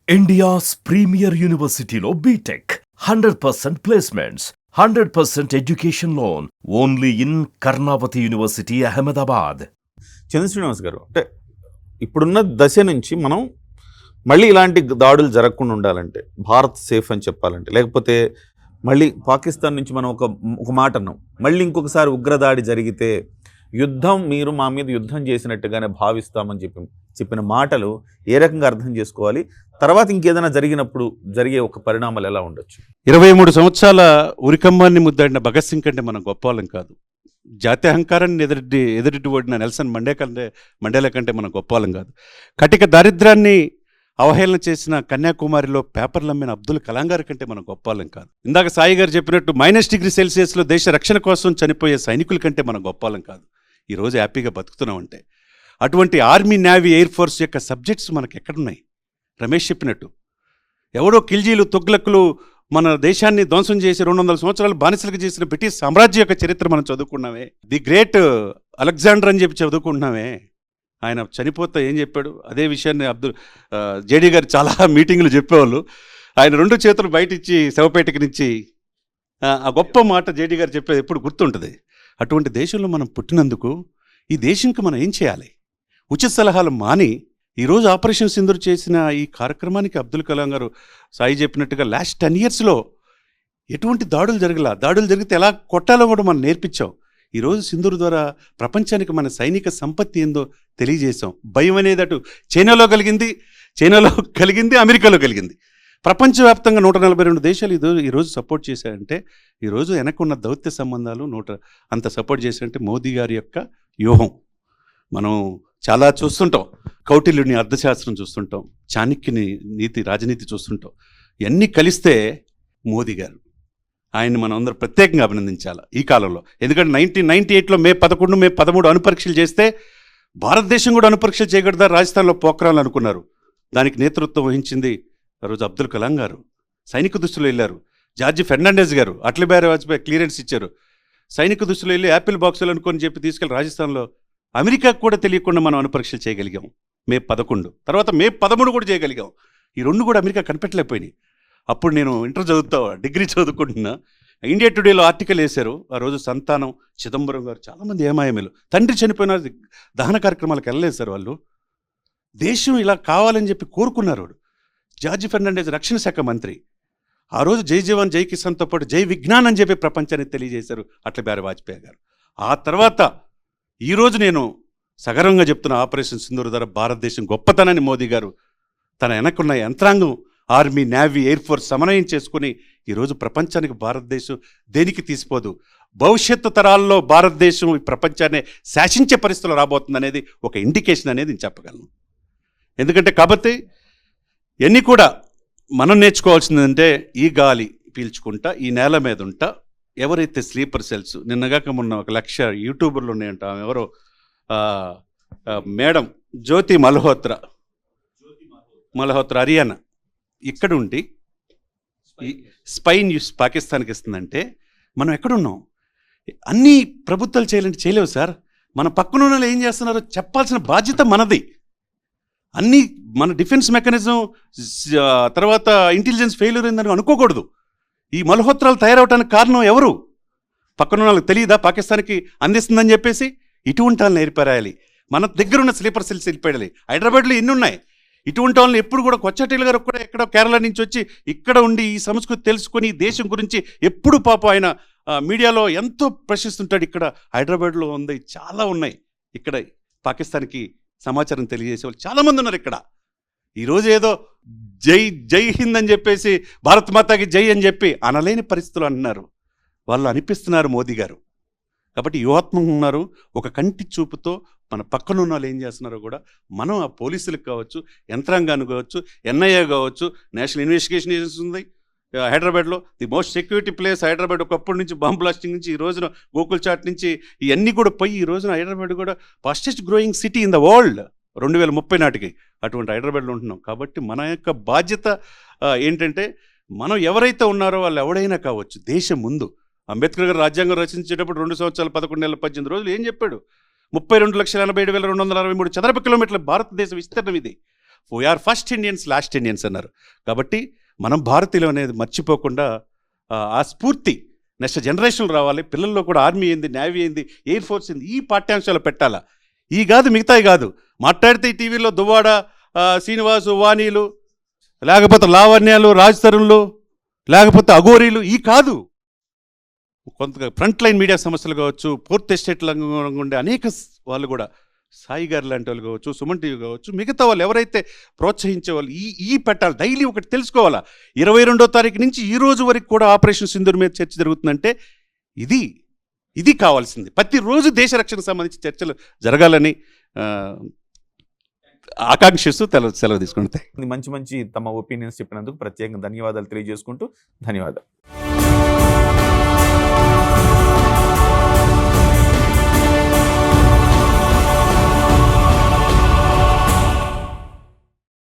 India's premier university lo BTech 100% placements, 100% education loan only in Karnavati University, Ahmedabad. చంద్ర శ్రీనివాస్ గారు, అంటే ఇప్పుడున్న దశ నుంచి మనం మళ్ళీ ఇలాంటి దాడులు జరగకుండా ఉండాలంటే, భారత్ సేఫ్ అని చెప్పాలంటే, లేకపోతే మళ్ళీ పాకిస్తాన్ నుంచి మనం ఒక మాట అన్నాం, మళ్ళీ ఇంకొకసారి ఉగ్రదాడి జరిగితే యుద్ధం, మీరు మా మీద యుద్ధం చేసినట్టుగానే భావిస్తామని చెప్పిన మాటలు ఏ రకంగా అర్థం చేసుకోవాలి? తర్వాత ఇంకేదైనా జరిగినప్పుడు జరిగే ఒక పరిణామాలు ఎలా ఉండొచ్చు? 23 సంవత్సరాల ఉరికంబాన్ని ముద్దాడిన భగత్ సింగ్ కంటే మనం గొప్పవాళ్ళం కాదు. జాతీయ అహంకారాన్ని ఎదురెడ్డి ఓడిన నెల్సన్ మండేలా కంటే మనం గొప్పవాళ్ళం కాదు. కటిక దారిద్ర్యాన్ని అవహేళన చేసిన కన్యాకుమారిలో పేపర్లు అమ్మిన అబ్దుల్ కలాం గారి కంటే మనం గొప్పవాళ్ళం కాదు. ఇందాక సాయి గారు చెప్పినట్టు -°C దేశ రక్షణ కోసం చనిపోయే సైనికుల కంటే మనం గొప్పవాళ్ళం కాదు. ఈరోజు హ్యాపీగా బతుకుతున్నామంటే అటువంటి ఆర్మీ, నేవీ, ఎయిర్ ఫోర్స్ యొక్క సబ్జెక్ట్స్ మనకు ఎక్కడున్నాయి? రమేష్ చెప్పినట్టు ఎవడో ఖిల్జీలు, తుగ్లకులు మన దేశాన్ని ధ్వంసం చేసి 200 సంవత్సరాలు బానిసలకు చేసిన బ్రిటిష్ సామ్రాజ్యం యొక్క చరిత్ర మనం చదువుకున్నామే. ది గ్రేట్ అలెగ్జాండర్ అని చెప్పి చదువుకుంటున్నామే. ఆయన చనిపోతే ఏం చెప్పాడు? అదే విషయాన్ని జేడీ గారు చాలా మీటింగ్లు చెప్పేవాళ్ళు. ఆయన 2 చేతులు బయట ఇచ్చి శవపేటకి నుంచి ఆ గొప్ప మాట జేడీ గారు చెప్పేది ఎప్పుడు గుర్తుంటుంది. అటువంటి దేశంలో మనం పుట్టినందుకు ఈ దేశంకి మనం ఏం చేయాలి? ఉచిత సలహాలు మాని ఈరోజు ఆపరేషన్ సింధూర్ చేసిన ఈ కార్యక్రమానికి అబ్దుల్ కలాం గారు సాయి చెప్పినట్టుగా లాస్ట్ 10 yearsలో ఎటువంటి దాడులు జరిగితే ఎలా కొట్టాలో కూడా మనం నేర్పించాం. ఈరోజు సింధూర్ ద్వారా ప్రపంచానికి మన సైనిక సంపత్తి ఏందో తెలియజేశాం. భయం అనేది అటు చైనాలో కలిగింది, అమెరికాలో కలిగింది. ప్రపంచవ్యాప్తంగా 142 దేశాలు ఈరోజు సపోర్ట్ చేశాయంటే, ఈరోజు వెనక్కున్న దౌత్య సంబంధాలు అంత సపోర్ట్ చేశారంటే మోదీ గారి యొక్క వ్యూహం. మనం చాలా చూస్తుంటాం. కౌటిల్యుని అర్థశాస్త్రం చూస్తుంటాం, చాణక్యుని రాజనీతి చూస్తుంటాం. ఇవన్నీ కలిస్తే మోదీ గారు, ఆయన్ని మనం అందరూ ప్రత్యేకంగా అభినందించాలి ఈ కాలంలో. ఎందుకంటే 1998లో మే 11, మే 13 అణుపరీక్షలు చేస్తే భారతదేశం కూడా అణుపరీక్షలు చేయకూడదా రాజస్థాన్లో పోఖ్రాన్ అనుకున్నారు. దానికి నేతృత్వం వహించింది ఆ రోజు అబ్దుల్ కలాం గారు. సైనిక దుస్తులు వెళ్ళారు. జార్జి ఫెర్నాండెస్ గారు, అటల్ బిహారీ వాజ్పేయి క్లియరెన్స్ ఇచ్చారు. సైనిక దుస్తులు వెళ్ళి యాపిల్ బాక్సులు అనుకొని చెప్పి తీసుకెళ్ళి రాజస్థాన్లో అమెరికాకు కూడా తెలియకుండా మనం అణుపరీక్షలు చేయగలిగాం మే 11. తర్వాత మే 13 కూడా చేయగలిగాం. ఈ 2 కూడా అమెరికా కనిపెట్టలేకపోయినాయి. అప్పుడు నేను డిగ్రీ చదువుకుంటున్నా. ఇండియా టుడేలో ఆర్టికల్ వేశారు. ఆ రోజు సంతానం, చిదంబరం గారు, చాలామంది ఏమాయమేలు, తండ్రి చనిపోయిన దహన కార్యక్రమాలకు వెళ్ళలేదు సార్ వాళ్ళు. దేశం ఇలా కావాలని చెప్పి కోరుకున్నారు. జార్జి ఫెర్నాండెస్ రక్షణ శాఖ మంత్రి ఆ రోజు జై జవాన్ జై కిసాన్తో పాటు జై విజ్ఞాన్ అని చెప్పి ప్రపంచానికి తెలియజేశారు అటల్ బిహారీ వాజ్పేయి గారు. ఆ తర్వాత ఈరోజు నేను సగర్వంగా చెప్తున్న ఆపరేషన్ సింధూర్ ద్వారా భారతదేశం గొప్పతనాన్ని మోదీ గారు తన వెనక్కున్న యంత్రాంగం, ఆర్మీ, నేవీ, ఎయిర్ ఫోర్స్ సమన్వయం చేసుకుని ఈరోజు ప్రపంచానికి భారతదేశం దేనికి తీసిపోదు. భవిష్యత్తు తరాల్లో భారతదేశం ఈ ప్రపంచాన్ని శాసించే పరిస్థితులు రాబోతుంది అనేది ఒక ఇండికేషన్ అనేది నేను చెప్పగలను. ఎందుకంటే కాబట్టి ఇవన్నీ కూడా మనం నేర్చుకోవాల్సిందంటే, ఈ గాలి పీల్చుకుంటా, ఈ నేల మీద ఉంటా, ఎవరైతే స్లీపర్ సెల్స్ నిన్నగాక మొన్న 1,00,000 యూట్యూబర్లు ఉన్నాయంట. ఎవరో మేడం జ్యోతి మల్హోత్రా హర్యానా ఇక్కడ ఉండి స్పై న్యూస్ పాకిస్తాన్కి ఇస్తుందంటే మనం ఎక్కడున్నాం? అన్నీ ప్రభుత్వాలు చేయలేవు సార్. మన పక్కన ఉన్న ఏం చేస్తున్నారో చెప్పాల్సిన బాధ్యత మనది. అన్నీ మన డిఫెన్స్ మెకానిజం తర్వాత ఇంటెలిజెన్స్ ఫెయిల్యూర్ అయిందని అనుకోకూడదు. ఈ మల్హోత్రాలు తయారవడానికి కారణం ఎవరు? పక్కన వాళ్ళకి తెలియదా పాకిస్తాన్కి అందిస్తుందని చెప్పేసి? ఇటువంటి వాళ్ళని నేర్పరాయాలి. మన దగ్గరున్న స్లీపర్ సెల్స్ వెళ్ళిపోయాలి. హైదరాబాద్లో ఎన్ని ఉన్నాయి? ఇటువంటి వాళ్ళని ఎప్పుడు కూడా కొచ్చటిల్ గారు కూడా ఎక్కడో కేరళ నుంచి వచ్చి ఇక్కడ ఉండి ఈ సంస్కృతి తెలుసుకొని దేశం గురించి ఎప్పుడు పాపం ఆయన మీడియాలో ఎంతో ప్రశ్నిస్తుంటాడు. ఇక్కడ హైదరాబాద్లో ఉంది, చాలా ఉన్నాయి. ఇక్కడ పాకిస్తాన్కి సమాచారం తెలియజేసే వాళ్ళు చాలామంది ఉన్నారు. ఇక్కడ ఈరోజు ఏదో జై హింద్ అని చెప్పేసి, భారత్ మాతాకి జై అని చెప్పి అనలేని పరిస్థితులు అంటున్నారు. వాళ్ళు అనిపిస్తున్నారు మోదీ గారు. కాబట్టి యువాత్మకంగా ఉన్నారు. ఒక కంటి చూపుతో మన పక్కన ఉన్న వాళ్ళు ఏం చేస్తున్నారో కూడా మనం ఆ పోలీసులకు కావచ్చు, యంత్రాంగానికి కావచ్చు, ఎన్ఐఏ కావచ్చు, నేషనల్ ఇన్వెస్టిగేషన్ ఏజెన్సీ ఉంది హైదరాబాద్లో. The most security place Hyderabad. ఒకప్పటి నుంచి బాంబ్ బ్లాస్టింగ్ నుంచి ఈ రోజున గోకుల్ చాట్ నుంచి ఇవన్నీ కూడా పోయి ఈ రోజున హైదరాబాద్ కూడా fastest growing city in the world 2030 నాటికి అటువంటి హైదరాబాద్లో ఉంటున్నాం. కాబట్టి మన యొక్క బాధ్యత ఏంటంటే, మనం ఎవరైతే ఉన్నారో వాళ్ళు ఎవడైనా కావచ్చు, దేశం ముందు. అంబేద్కర్ గారు రాజ్యాంగం రచించేటప్పుడు 2 సంవత్సరాలు 11 నెలల 18 రోజులు ఏం చెప్పాడు? 32,87,263 చదరపు కిలోమీటర్ల భారతదేశ విస్తీర్ణం ఇది. We are first Indians last Indians అన్నారు. కాబట్టి మనం భారతీయులు అనేది మర్చిపోకుండా ఆ స్ఫూర్తి నెక్స్ట్ జనరేషన్ రావాలి. పిల్లల్లో కూడా ఆర్మీ ఏంది, నేవీ ఏంది, ఎయిర్ ఫోర్స్ ఏంది, ఈ పాఠ్యాంశాలు పెట్టాలా. ఈ కాదు మిగతాయి కాదు. మాట్లాడితే ఈ టీవీలో దువ్వాడ శ్రీనివాసు, వాణీలు, లేకపోతే లావణ్యాలు, రాజ్ తరుణ్లు, లేకపోతే అఘోరీలు, ఈ కాదు. కొంత ఫ్రంట్ లైన్ మీడియా సమస్యలు కావచ్చు, ఫోర్త్ ఎస్టేట్లో ఉండే అనేక వాళ్ళు కూడా, సాయి గారు లాంటి వాళ్ళు కావచ్చు, సుమన్ టీవీ కావచ్చు, మిగతా వాళ్ళు ఎవరైతే ప్రోత్సహించే వాళ్ళు ఈ పెట్టాలి. డైలీ ఒకటి తెలుసుకోవాలా. 22వ తారీఖు నుంచి ఈ రోజు వరకు కూడా ఆపరేషన్ సింధూర్ మీద చర్చ జరుగుతుందంటే ఇది కావాల్సింది. ప్రతిరోజు దేశ రక్షణకు సంబంధించి చర్చలు జరగాలని ఆకాంక్షిస్తూ సెలవు తీసుకుంటాయి. మంచి తమ ఒపీనియన్స్ చెప్పినందుకు ప్రత్యేకంగా ధన్యవాదాలు తెలియజేసుకుంటూ ధన్యవాదాలు.